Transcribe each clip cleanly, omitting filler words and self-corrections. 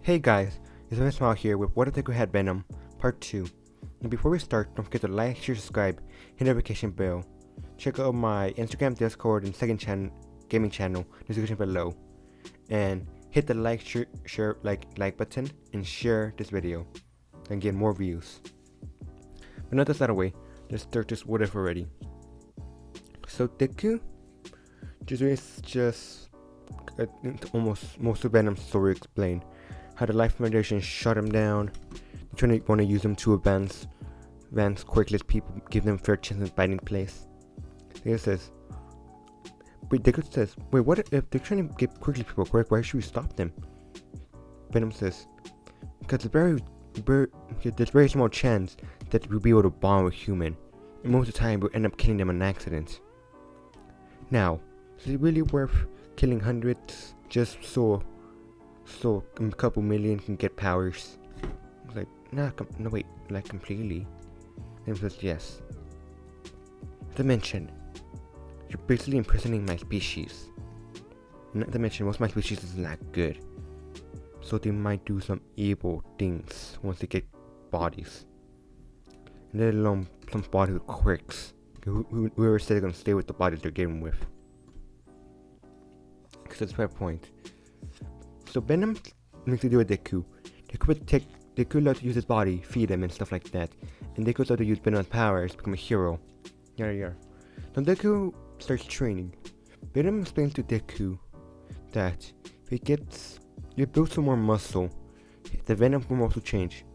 Hey guys, it's Venom Smile here with What If Deku Had Venom, Part 2. And before we start, don't forget to like, share, subscribe, hit the notification bell. Check out my Instagram, Discord, and second channel, gaming channel, in the description below. And hit the like button and share this video and get more views. But not this out of the way, let's start this What If already. So Deku just almost most of Venom's story explained. How the Life Foundation shut him down. They're trying to want to use him to advance quirkless people, give them fair chance in fighting place. Deku says, wait, what if they're trying to give quirkless people quirk? Why should we stop them? Venom says, because there's very small chance that we'll be able to bond with human, and most of the time we'll end up killing them in an accident. Now, is it really worth killing hundreds just so a couple million can get powers? Like, no wait, like completely. And he says, yes. Not to mention, you're basically imprisoning my species. Not to mention, most of my species isn't that good. So they might do some evil things once they get bodies. And let alone some bodies with quirks. Whoever said they're gonna stay with the bodies they're getting with. Because that's my point. So Venom makes to do with Deku. Deku loves to use his body, feed him and stuff like that. And Deku loves to use Venom's powers to become a hero. Yeah. So Deku starts training. Venom explains to Deku that if he builds some more muscle, the Venom will also change.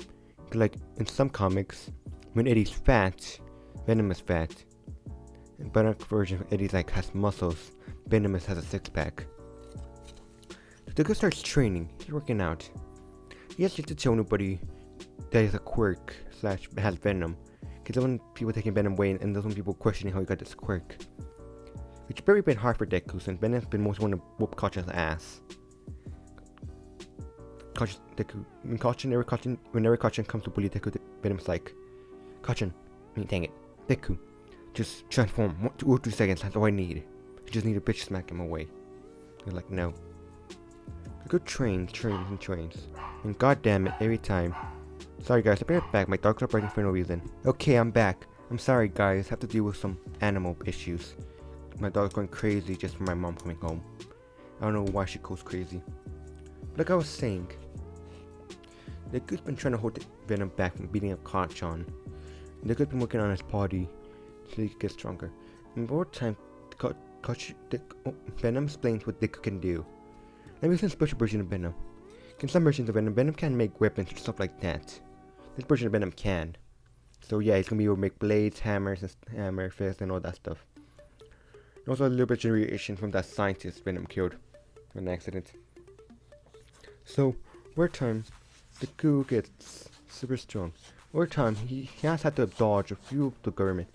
Like in some comics, when Eddie's fat, Venom is fat. But a version of Eddie has muscles, Venom has a six-pack. Deku starts training, he's working out. He has to tell nobody that he's a quirk / has Venom. Because when people taking Venom away and there's some people questioning how he got this quirk. Which is very bit hard for Deku since Venom's been most want to whoop Kacha's ass. Whenever Kacha comes to bully Deku, Venom's like, dang it, Deku, just transform, 2 or 3 seconds, that's all I need. I just need to bitch smack him away. They're like, no. Deku trains. And goddamn it, every time. Sorry guys, I'll be right back, my dogs are barking for no reason. Okay, I'm back. I'm sorry guys, I have to deal with some animal issues. My dog's going crazy just for my mom coming home. I don't know why she goes crazy. But like I was saying, Deku's been trying to hold Venom back from beating up Kachan. Deku's been working on his body so he can get stronger. And over time, Venom explains what Deku can do. Let me use a special version of Venom. In some versions of Venom can make weapons and stuff like that. This version of Venom can. So yeah, he's gonna be able to make blades, hammers, fists, and all that stuff. And also a little bit of variation from that scientist Venom killed in an accident. So, over time, Deku gets super strong. Over time, he has had to dodge a few of the government,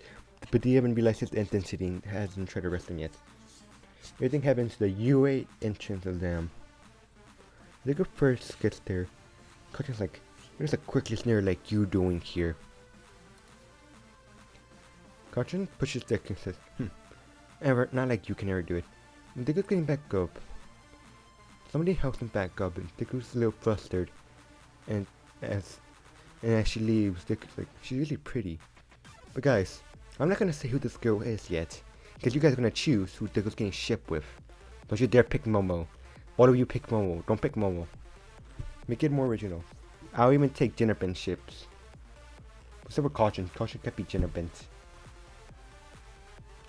but they haven't realized his intensity and hasn't tried to arrest him yet. Everything happens to the UA entrance of them. Deku first gets there. Kachan's like, there's a quick listener like you doing here. Kachan pushes Deku and says, ever, not like you can ever do it. And Deku's getting back up. Somebody helps him back up and Deku's a little flustered. And as she leaves, Deku's like, she's really pretty. But guys, I'm not gonna say who this girl is yet. Because you guys are gonna choose who Deku's getting shipped with. Don't you dare pick Momo. All of you pick Momo. Don't pick Momo. Make it more original. I'll even take Jinnerbent ships. Except for Caution. Caution can't be Jinnerbent.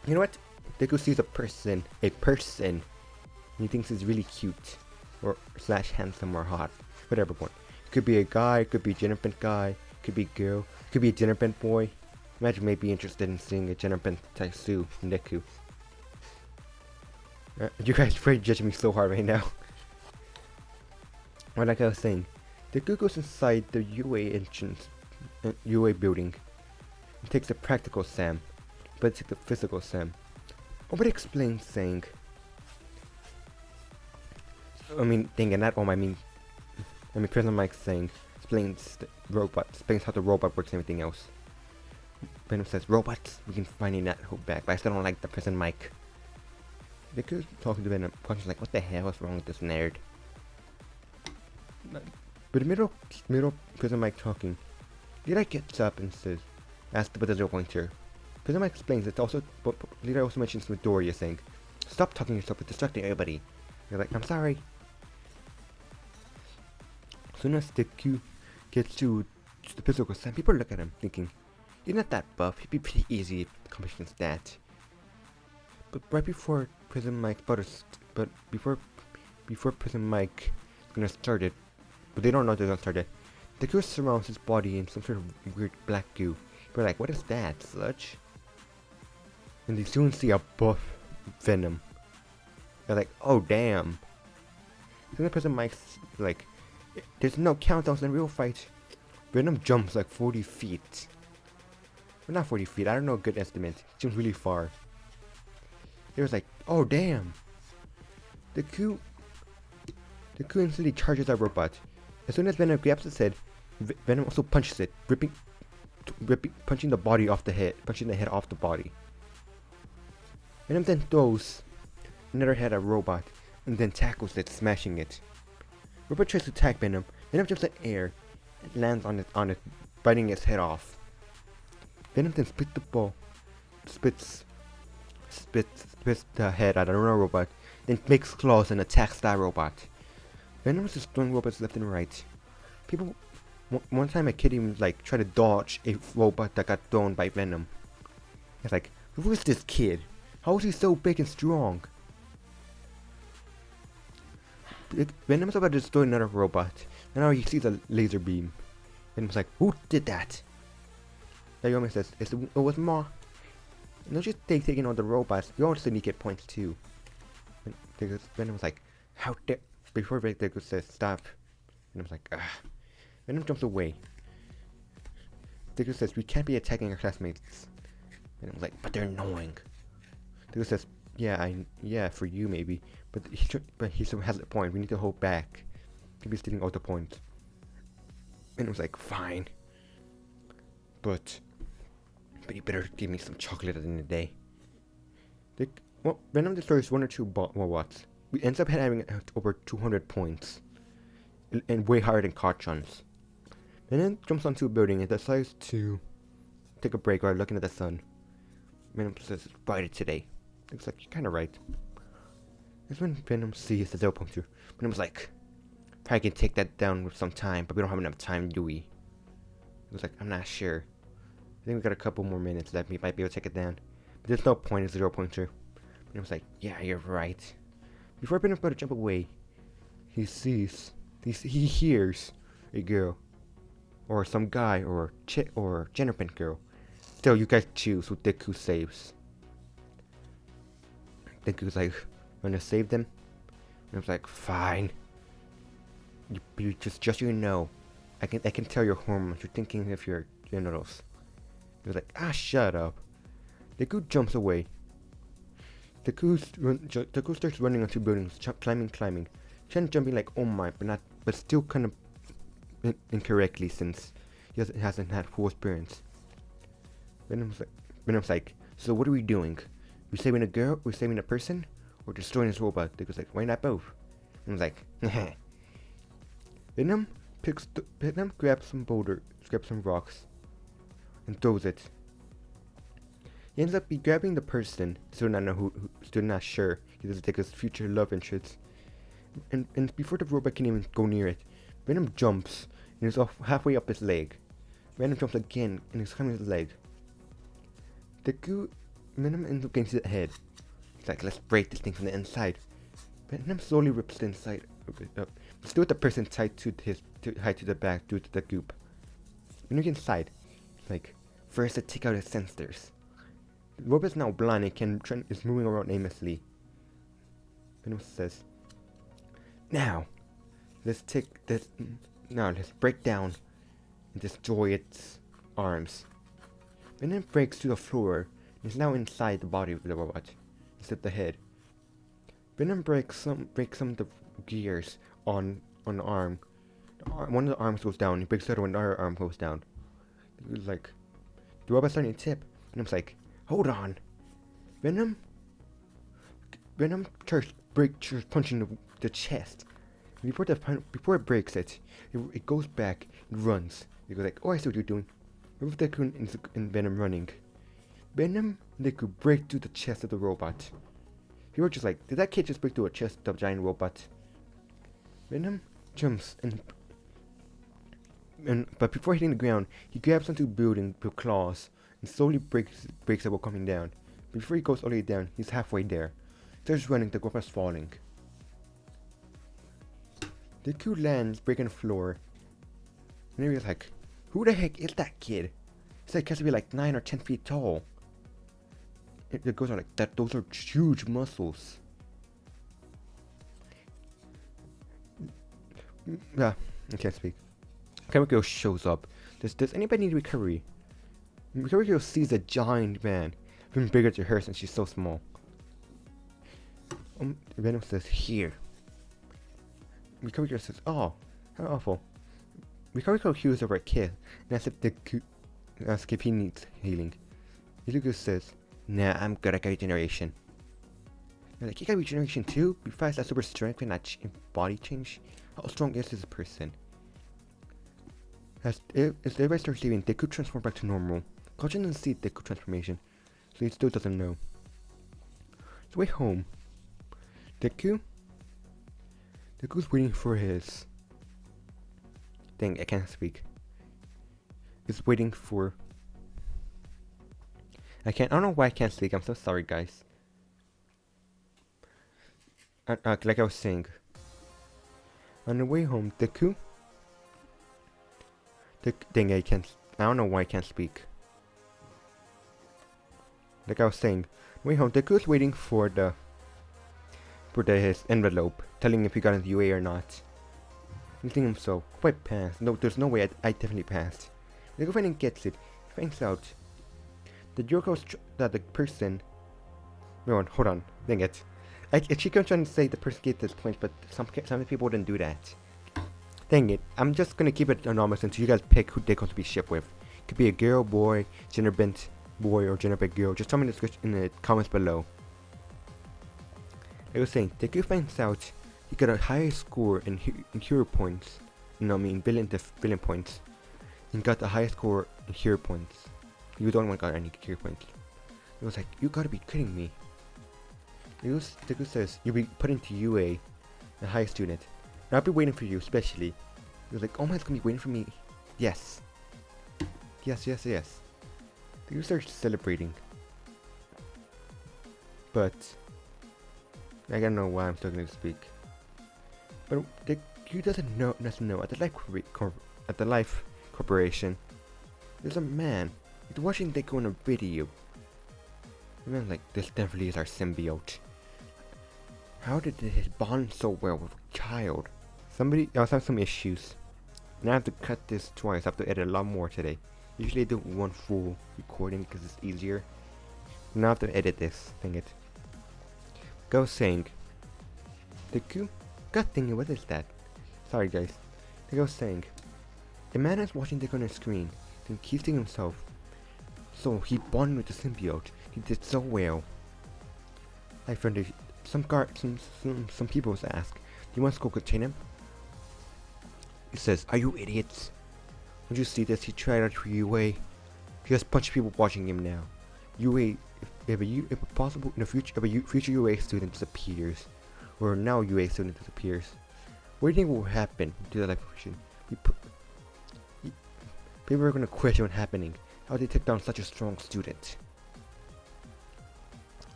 You know what? Deku sees a person. And he thinks it's really cute. Or / handsome or hot. Whatever one. Could be a guy. Could be a Jinnerbent guy. Could be a girl. Could be a Jinnerbent boy. Imagine may be interested in seeing a Jinnerbent Taisu from Deku. You guys are really judging me so hard right now. Or like I was saying, Deku goes inside the UA entrance, UA building, and takes the practical Sam, but takes the physical Sam. Nobody explains saying, President Mike saying, explains how the robot works and everything else. Venom says, robots, we can finally not hold back, but I still don't like the President Mike. Deku's talking to Venom. Punch's like, what the hell is wrong with this nerd? But middle Prison Mike talking, Levi gets up and says, asks about the zero pointer. Prison Mike explains it's also, but Levi also mentions Midoriya saying, stop talking yourself, it's distracting everybody. They're like, I'm sorry. As soon as the Q gets to the physical stand, people look at him thinking, he's not that buff, he'd be pretty easy to accomplish against that. But right before Prison Mike before Prison Mike is gonna start it, but they don't know they're gonna start it, the goo surrounds his body in some sort of weird black goo. They're like, what is that, sludge? And they soon see a buff Venom. They're like, oh damn. Then the Prison Mike's like, there's no countdowns in real fight. Venom jumps like 40 feet. Well, not 40 feet, I don't know a good estimate. It seems really far. It was like, oh damn. The Q instantly charges that robot. As soon as Venom grabs its head, Venom also punches it, punching the body off the head, punching the head off the body. Venom then throws another head at Robot, and then tackles it, smashing it. Robot tries to attack Venom. Venom jumps in air and lands on it, biting its head off. Venom then spits the head at another robot, then makes claws and attacks that robot. Venom is destroying robots left and right. People, one time a kid even like tried to dodge a robot that got thrown by Venom. It's like, who is this kid? How is he so big and strong? Venom's about to destroy another robot, and now he sees a laser beam. Venom's like, who did that? Naomi says, it was Ma. And don't you think taking on the robots, you also need to get points too. And Venom's like, how dare... Before Deku says, stop. Venom's like, ugh. Venom jumps away. Deku says, we can't be attacking our classmates. Venom's like, but they're annoying. Deku says, yeah, for you maybe. But he still has a point, we need to hold back. Maybe stealing all the points. Venom's like, fine. But you better give me some chocolate at the end of the day. Venom destroys one or two robots. We ends up having over 200 points. And way higher than Kachan's. Venom jumps onto a building and decides to take a break while looking at the sun. Venom says, it's brighter today. Looks like you're kinda right. That's when Venom sees the zero puncture. Venom's like, probably can take that down with some time, but we don't have enough time, do we? He was like, I'm not sure. I think we got a couple more minutes left. We might be able to take it down. But there's no point in zero pointer. And I was like, yeah, you're right. Before Venom's about to jump away, he hears a girl. Or some guy, or Jennifer girl. Still, you guys choose who Deku saves. Deku's like, wanna save them? And I was like, fine. You just so you know, I can tell your hormones. You're thinking of your genitals. He was like, shut up. Deku jumps away. Deku starts running onto buildings, climbing. Trying jumping like, oh my, but still kind of incorrectly since he hasn't had full experience. Venom's like, so what are we doing? We saving a girl? We saving a person? Or destroying this robot? Deku's like, why not both? And I was like, heh. Venom grabs some rocks, and throws it. He ends up grabbing the person, still not sure. He doesn't take his future love interest. And before the robot can even go near it, Venom jumps and is off halfway up his leg. Venom jumps again and is climbing his leg. Venom ends up getting to the head. He's like, let's break this thing from the inside. Venom slowly rips the inside up. Still with the person tied to the back due to the goop. When you get inside, like, first to take out his sensors. The robot's now blind and is moving around aimlessly. Venom says, now, let's break down and destroy its arms. Venom breaks to the floor and is now inside the body of the robot, except the head. Venom breaks some of the gears on the arm. One of the arms goes down. He breaks the other one. The other arm goes down. He was like, the robot's starting to tip. Venom's like, hold on. Venom starts punching the chest. Before it breaks it goes back, it runs. It goes like, oh, I see what you're doing. Remove Deku and Venom running. Venom and Deku break through the chest of the robot. People are just like, did that kid just break through a chest of a giant robot? Venom jumps but before hitting the ground, he grabs onto the building with claws and slowly breaks it while coming down. But before he goes all the way down, he's halfway there. Starts running, the robot's falling. Deku lands, breaking the floor. And everyone's like, who the heck is that kid? He's like, has to be like 9 or 10 feet tall. It goes on like that. Those are huge muscles. Yeah, I can't speak. Kamiko shows up. Does anybody need recovery? Kamiko sees a giant man, even bigger to her since she's so small. Venom says, here. Kamiko says, oh, how awful. Kamiko heals over a kid and asks if he needs healing. Ilugo says, nah, I'm good at regeneration. They're like, you got regeneration too? Besides that super strength and that body change? How strong is this person? As everybody starts leaving, Deku transforms back to normal. Kojin doesn't see Deku transformation, so he still doesn't know. So way home, Deku's waiting for his... Dang, I can't speak. He's waiting for... I don't know why I can't speak, I'm so sorry guys. Like I was saying, on the way home, Dang, I don't know why I can't speak. Like I was saying, way home, Deku's waiting for his envelope, telling if he got into UA or not. He's thinking himself, quite passed. No, there's no way I definitely passed. Deku finally gets it. He finds out that the person... No, hold on, dang it. She kept trying to say the person gets this point, but some people wouldn't do that. Dang it, I'm just gonna keep it anonymous until you guys pick who Deku wants to be shipped with. Could be a girl, boy, gender bent boy, or gender bent girl. Just tell me in the comments below. I was saying, Deku finds out he got a higher score in hero points. Villain points. He got the highest score in hero points. He was the only one who got any hero points. It was like, you gotta be kidding me. Deku says, you'll be put into UA, the highest student. And I'll be waiting for you, especially. He was like, oh my, it's gonna be waiting for me. Yes. Yes. Deku starts celebrating. But I don't know why I'm struggling to speak. But Deku doesn't know at the Life Corporation. There's a man. He's watching Deku on a video. The man's like, this definitely is our symbiote. How did it bond so well with a child? Somebody else has some issues. And I have to cut this twice. I have to edit a lot more today. Usually I do one full recording because it's easier. Now I have to edit this. Dang it. Go saying. Deku? God dang it, what is that? Sorry guys. The girl saying. The man is watching Deku on the screen. Then keeps thinking himself. So he bonded with the symbiote. He did so well. I found some people ask, do you want to go contain him? He says, are you idiots? Don't you see this? He tried out for UA. He has a bunch of people watching him now. UA, if possible, in the future, if a future UA student disappears, or now UA student disappears, what do you think will happen to the life version? People are going to question what's happening. How they take down such a strong student?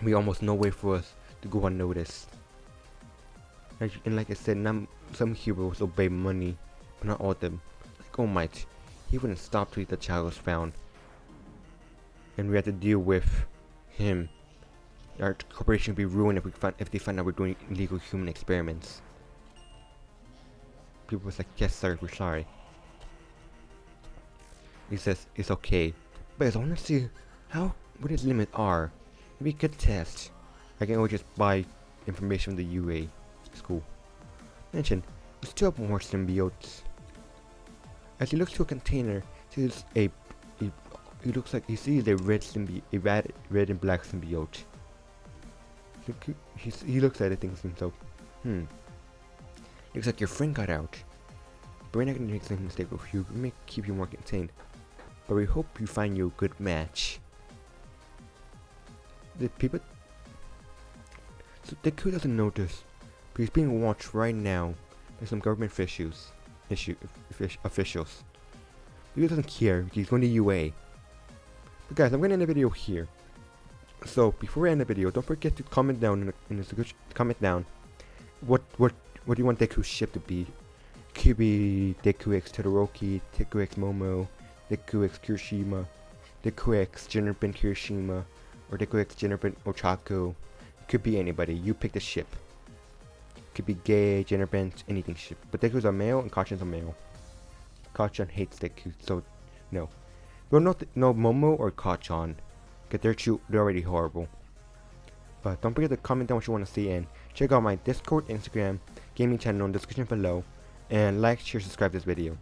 We almost no way for us to go unnoticed. And like I said, some heroes obey money, but not all of them. Like All Might, he wouldn't stop till the child was found. And we had to deal with him. Our corporation would be ruined if they find out we're doing illegal human experiments. People was like, yes sir, we're sorry. He says, it's okay. But I want to see what his limits are. Maybe a good test. I can always just buy information from the UA school. Mention, we still have more symbiotes. As he looks to a container, he looks like he sees a red and black symbiote. He looks at it, thinks to himself, Looks like your friend got out. But we're not gonna make the same mistake with you. We may keep you more contained. But we hope you find you a good match. The people... So Deku doesn't know this. But he's being watched right now by some government officials. He doesn't care. He's going to UA. But guys, I'm going to end the video here. So before we end the video, don't forget to comment down in the comment down what do you want Deku's ship to be? Could be Deku X Todoroki, Deku X Momo, Deku X Kirishima, Deku X Jinrbin Kirishima, or Deku X Jinrbin Ochako. It could be anybody. You pick the ship. Could be gay, Jinrbin, anything ship. But Deku's a male and Kachan's a male. Kachan hates Deku, so no. Well, no Momo or Kachan, because they're already horrible. But don't forget to comment down what you want to see, and check out my Discord, Instagram, gaming channel in the description below, and like, share, subscribe this video.